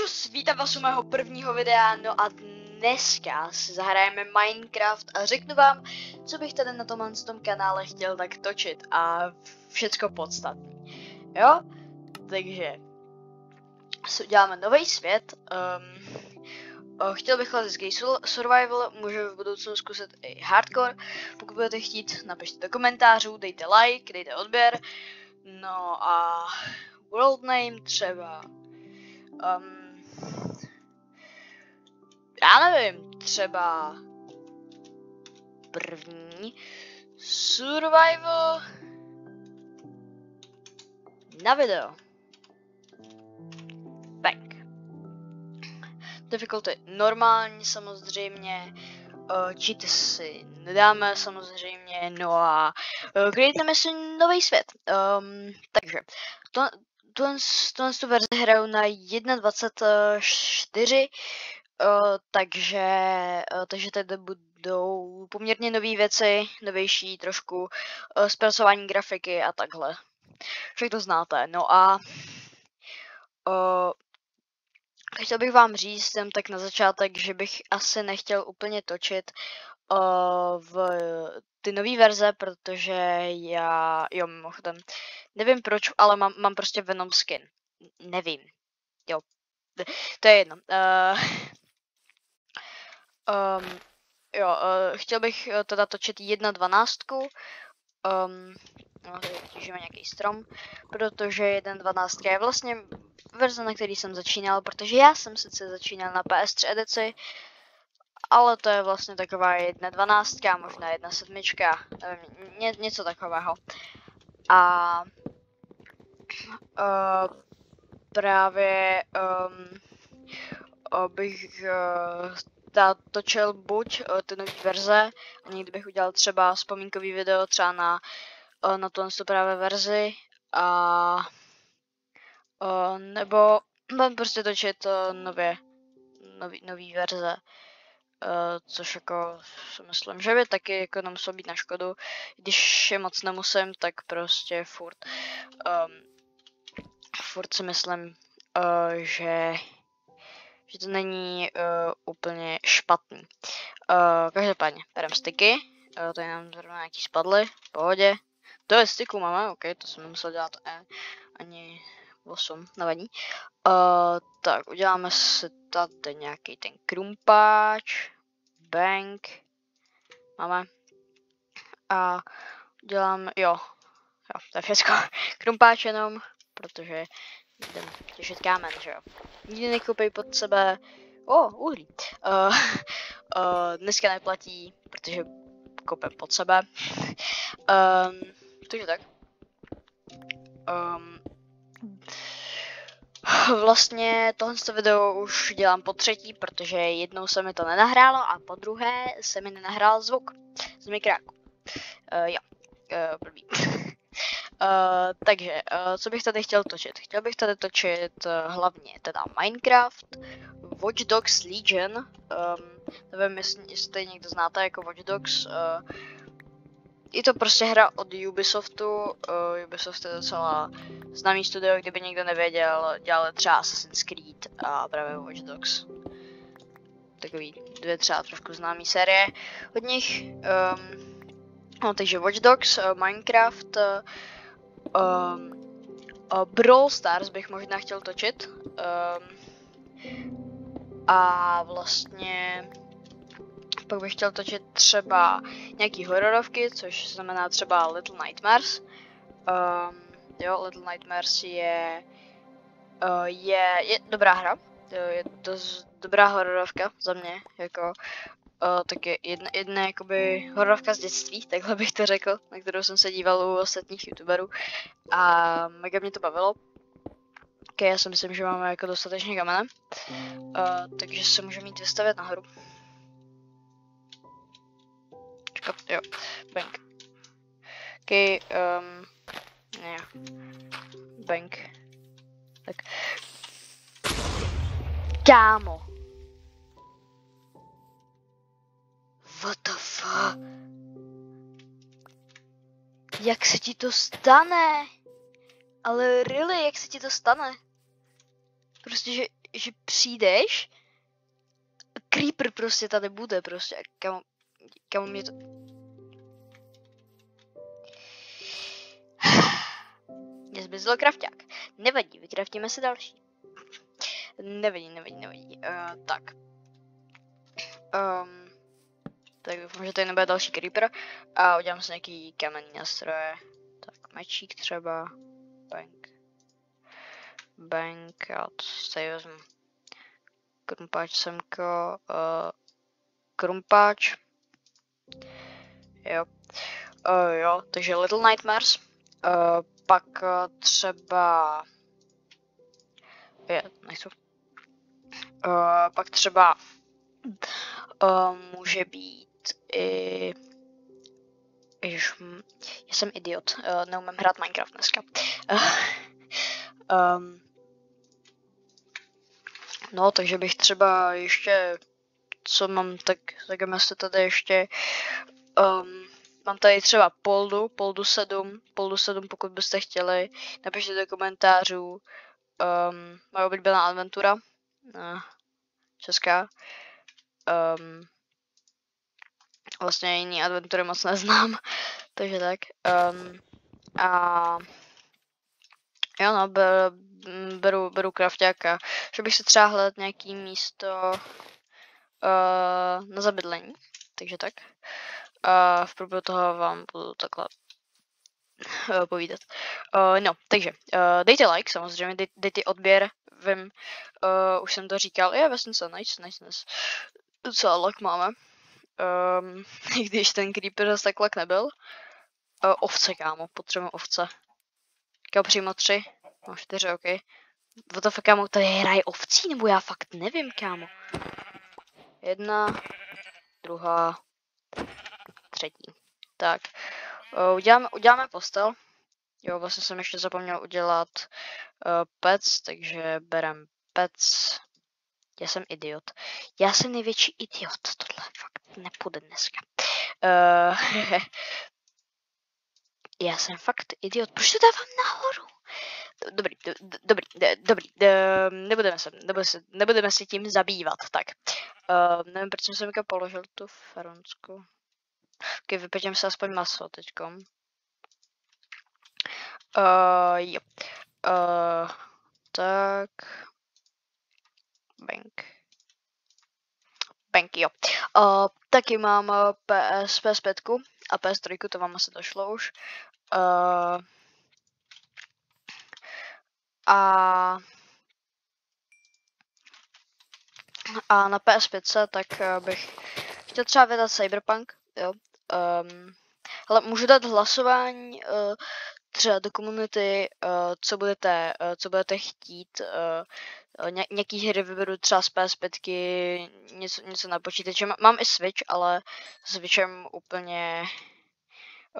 Čus, vítám vás u mého prvního videa, no a dneska si zahrajeme Minecraft a řeknu vám, co bych tady na tomhle kanále chtěl tak točit a všecko podstatný, jo? Takže si uděláme nový svět, chtěl bych klasický survival, můžu v budoucnu zkusit i hardcore, pokud budete chtít, napište do komentářů, dejte like, dejte odběr, no a world name třeba... já nevím, třeba první survival na video. Bang. Difficulty normální samozřejmě, cheaty si nedáme samozřejmě, no a createme si nový svět. Takže tu verzi hraju na 1.24, takže tady budou poměrně nové věci, novější trošku, zpracování grafiky a takhle. Všechno znáte, no a chtěl bych vám říct jen tak na začátek, že bych asi nechtěl úplně točit v ty nové verze, protože jo, mimochodem, nevím proč, ale mám prostě Venom skin. Nevím. Jo, to je jedno. Chtěl bych teda točit 1.12. No, těžíme nějaký strom, protože 1.12 je vlastně verze, na který jsem začínal, protože já jsem sice začínal na PS3 edici, ale to je vlastně taková 1.12, možná 1.7, něco takového. A právě bych točil buď ty nové verze, a někdy bych udělal třeba vzpomínkový video třeba na tu právě verzi, a nebo mám prostě točit nový verze, což jako si myslím, že by taky jako nemuselo být na škodu, když je moc nemusím, tak prostě furt si myslím, že to není úplně špatný. Každopádně, bereme styky, tady nám zrovna nějaký spadly, v pohodě. To je styku máme, ok, to jsem nemusel dělat ani 8, nevadí. Tak, uděláme si tady nějaký ten krumpáč, bank, máme. A uděláme, jo, to je všechno, krumpáč jenom, protože jdem těžit kámen, že jo. Nikdy nekoupej pod sebe, uhlí. Dneska neplatí, protože koupím pod sebe. Takže tak. Vlastně tohle video už dělám po třetí, protože jednou se mi to nenahrálo a po druhé se mi nenahrál zvuk z mikráku. Blbý. Takže, co bych tady chtěl točit? Chtěl bych tady točit hlavně teda Minecraft, Watch Dogs Legion, nevím, jestli někdo znáte jako Watch Dogs, je to prostě hra od Ubisoftu, Ubisoft je docela známý studio, kdyby někdo nevěděl, dělali třeba Assassin's Creed a právě Watch Dogs. Takový dvě třeba trošku známý série od nich. Takže Watch Dogs, Minecraft, Brawl Stars bych možná chtěl točit. A vlastně pak bych chtěl točit třeba nějaký hororovky, což znamená třeba Little Nightmares. Jo, Little Nightmares je dobrá hra, je dost dobrá hororovka za mě, jako taky jedna jakoby hororovka z dětství, takhle bych to řekl, na kterou jsem se díval u ostatních youtuberů a mega mě to bavilo. Okay, já si myslím, že máme jako dostatečně kamene, takže se můžeme jít vystavět nahoru. Jo, bank. Okay, ne. Bank. Tak. Kámo. What the fuck? Jak se ti to stane? Ale really, jak se ti to stane? Prostě, že přijdeš, creeper prostě tady bude prostě, kam mě to... Mě zbyzl krafťák. Nevadí, vykraftíme se další. Nevadí. Tak. Tak doufám, že tady nebude další creeper. A udělám si nějaký kamenný nástroje. Tak, mečík třeba. Bank, já to tady vezmu. Krumpáč semko. Krumpáč. Jo. Jo, takže Little Nightmares. Pak třeba... nejsou. Pak třeba může být i... Ježiš, já jsem idiot, neumím hrát Minecraft dneska. No, takže bych třeba ještě... Co mám, tak se tady ještě... Mám tady třeba Poldu 7, pokud byste chtěli, napište do komentářů. Moje oblíbená adventura, česká. Vlastně jiný adventury moc neznám, takže tak. A jo no, beru krafťáka, že bych si třeba hledat nějaký místo na zabydlení, takže tak. A v průběhu toho vám budu takhle povídat. No, takže dejte like, samozřejmě, dejte odběr, vím, už jsem to říkal, vesnice, nice. Docela lak máme. I když ten creeper zase tak lak nebyl. Ovce, kámo, potřebujeme ovce. Kámo, přímo 3, no 4, ok. What the fuck, kámo, tady je ráj ovcí, nebo já fakt nevím, kámo. 1, 2, 3. Tak, uděláme postel. Jo, vlastně jsem ještě zapomněl udělat pec, takže berem pec. Já jsem idiot. Já jsem největší idiot, tohle fakt nepůjde dneska. Já jsem fakt idiot, proč to dávám nahoru? Dobrý, nebudeme se tím zabývat, tak. Nevím, proč jsem se položil tu feronsku. Ok, vypečím se aspoň maso teďkom. Jo. Tak. Bank, jo. Taky mám PS5 a PS3, to vám asi došlo už. A na PS5 tak bych chtěl třeba vydat Cyberpunk, jo. Ale můžu dát hlasování třeba do komunity, co budete chtít. Nějaký hry vyberu třeba z PS5, něco na počítači. Mám i Switch, ale s Switchem úplně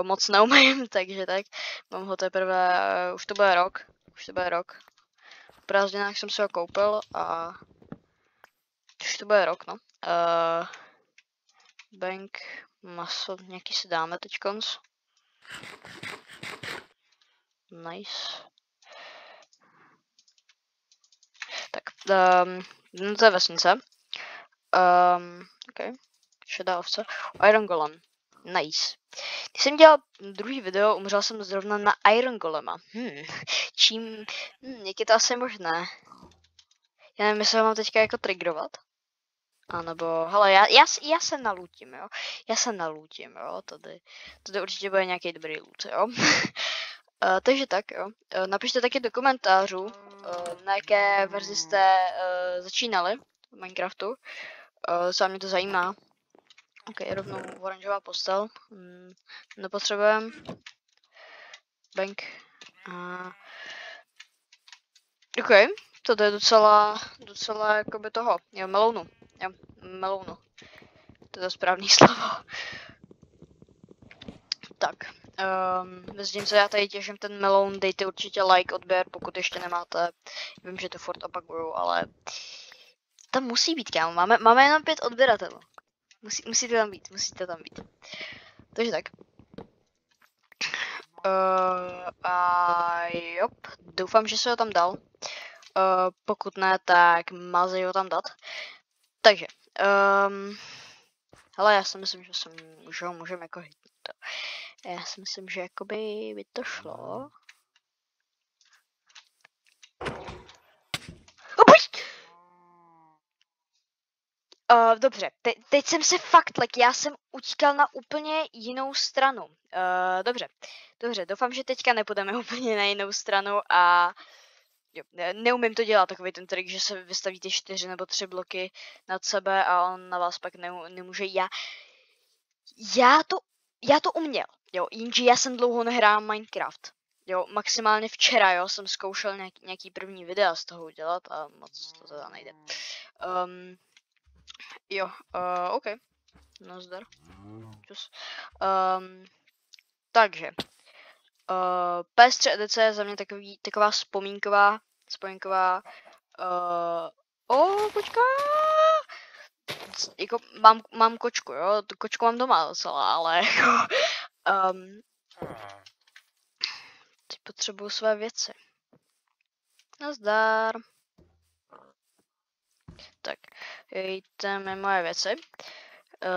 moc neumím, takže tak. Mám ho teprve, už to bude rok. V prázdninách jsem si ho koupil a už to bude rok, no. Bank, maso, nějaký si dáme teďkonc. Nice. Tak, no to je vesnice. Ok, šedá ovce. Iron Golem. Nice. Když jsem dělal druhý video, umřel jsem zrovna na Iron Golema. Jak je to asi možné? Já nevím, jestli ho mám teďka jako triggerovat. A nebo, hele, já se nalutím, jo. Tady určitě bude nějaký dobrý loot, jo. Takže tak, jo. Napište taky do komentářů, na jaké verzi jste začínali v Minecraftu. Co mě to zajímá. Ok, rovnou oranžová postel. Nepotřebujeme. Bank. Ok, to je docela jakoby toho. Jo, melounu. To je správný slovo. Tak. Mezi co já tady těším ten meloun, dejte určitě like, odběr, pokud ještě nemáte. Vím, že to furt opakuju, ale tam musí být, kámo. Máme jenom 5 odběratelů. Musíte tam být. Takže tak. A jop, doufám, že se ho tam dal. Pokud ne, tak mazej ho tam dát. Takže, hele, já si myslím, že ho můžeme jako hitnout. Já si myslím, že jakoby by to šlo. Dobře, teď jsem se fakt lek, já jsem utíkal na úplně jinou stranu. Dobře, doufám, že teďka nepůjdeme úplně na jinou stranu a jo, neumím to dělat, takový ten trik, že se vystavíte 4 nebo 3 bloky nad sebe a on na vás pak nemůže. Já to uměl, jo, jenže já jsem dlouho nehrál Minecraft. Jo, maximálně včera, jo, jsem zkoušel nějaký první videa z toho udělat a moc to teda nejde. Jo, OK. Nazdar. Čus. Takže. PS3 edice je za mě taková vzpomínková. Počká. Jako mám kočku, jo. Tu kočku mám doma docela, ale jako. Teď potřebuju své věci. Nazdar. Tak, jdeme moje věci.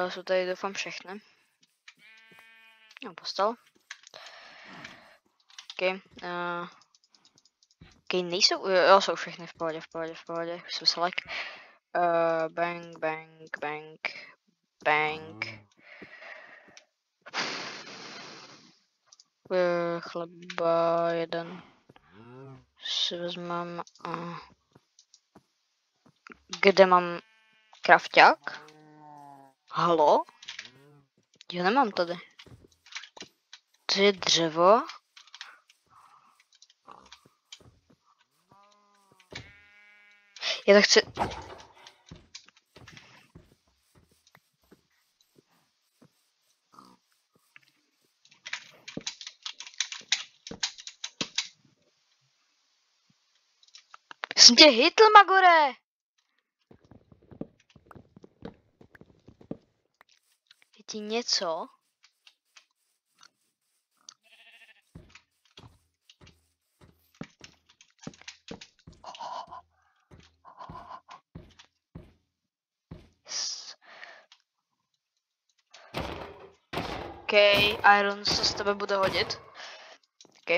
Jsou tady doufám všechny. No, postal. OK, nejsou, jo, jsou všechny v pohodě. Už jsem se like. Bang. Chleba jeden. Si vezmem. Kde mám krafťák? Halo? Jo, nemám tady. To je dřevo. Já to chci... Jsem tě hitl, Magore! Je ti něco? OK, Iron se z tebe bude hodit. OK.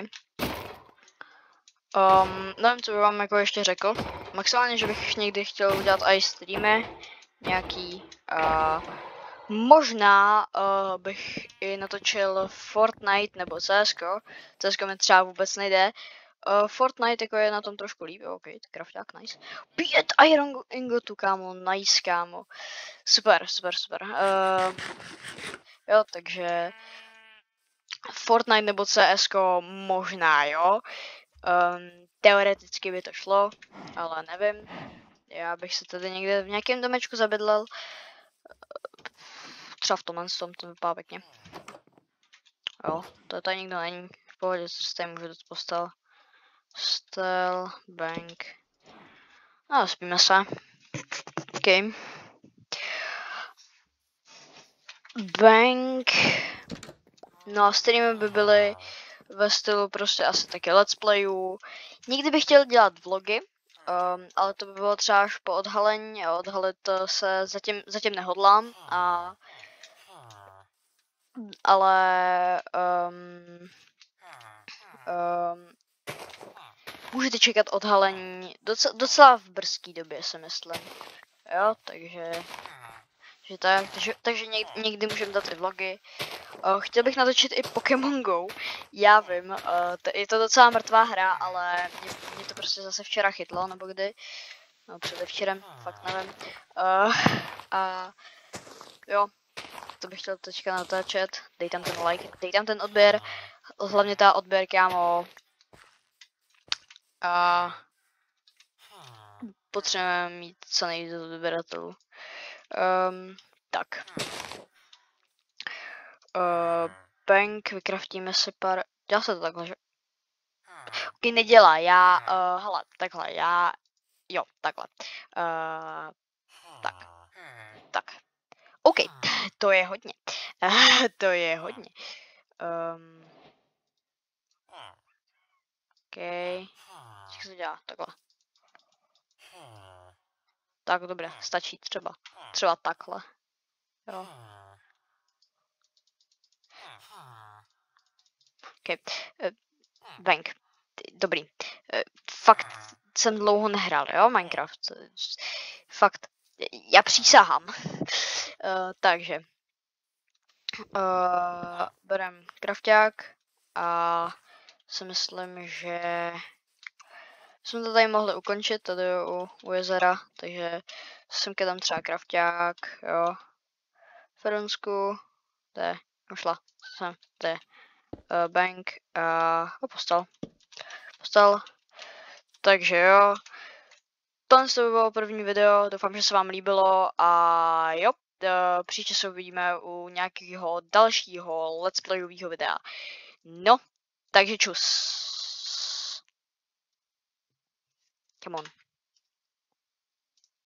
Nevím, co bych vám jako ještě řekl. Maximálně, že bych někdy chtěl udělat i streamy. Nějaký. Možná bych i natočil Fortnite nebo CSGO. CSGO mi třeba vůbec nejde. Fortnite jako je na tom trošku líp. OK, krafták, nice. 5 iron ingotů, kámo, nice, kámo. Super. Jo, takže Fortnite nebo CSGO možná, jo. Teoreticky by to šlo, ale nevím. Já bych se tady někde v nějakém domečku zabydlel. Třeba v tomhle tom, to vypadá pěkně. Jo, to tady nikdo není. V pohodě, co se tady můžu dát postel. Stel, bank. No, spíme se. OK. Bank. No a streamy by byly ve stylu prostě asi taky let's playů. Někdy bych chtěl dělat vlogy, ale to by bylo třeba až po odhalení a odhalit se zatím nehodlám. Ale můžete čekat odhalení docela v brzké době, si myslím. Jo, takže někdy můžeme dát i vlogy. Chtěl bych natočit i Pokémon Go. Já vím, je to docela mrtvá hra, ale mě to prostě zase včera chytlo, nebo kdy. No, předevčerem, fakt nevím. A jo, to bych chtěl teďka natáčet. Dej tam ten like, dej tam ten odběr. Hlavně ta odběr, kámo. Potřebujeme mít co nejvíc odběratelů. Tak. Bank, vykraftíme si pár... Dělá se to takhle, že? Ok, nedělá, hele, takhle, jo, takhle. Tak. OK, to je hodně. OK. Co se dělá, takhle. Tak dobré, stačí třeba. Třeba takhle. Jo. Okay. Bank. Dobrý. Fakt jsem dlouho nehrál, jo, Minecraft. Fakt. Já přísahám. Takže. Berem krafťák a si myslím, že jsme to tady mohli ukončit tady u jezera, takže semka tam třeba krafťák, jo, Feronsku, to je, šla, sem, to je bank a postal, takže jo, tohle to by bylo první video, doufám, že se vám líbilo a jo, příště se uvidíme u nějakého dalšího let's playového videa. No, takže čus. Come on.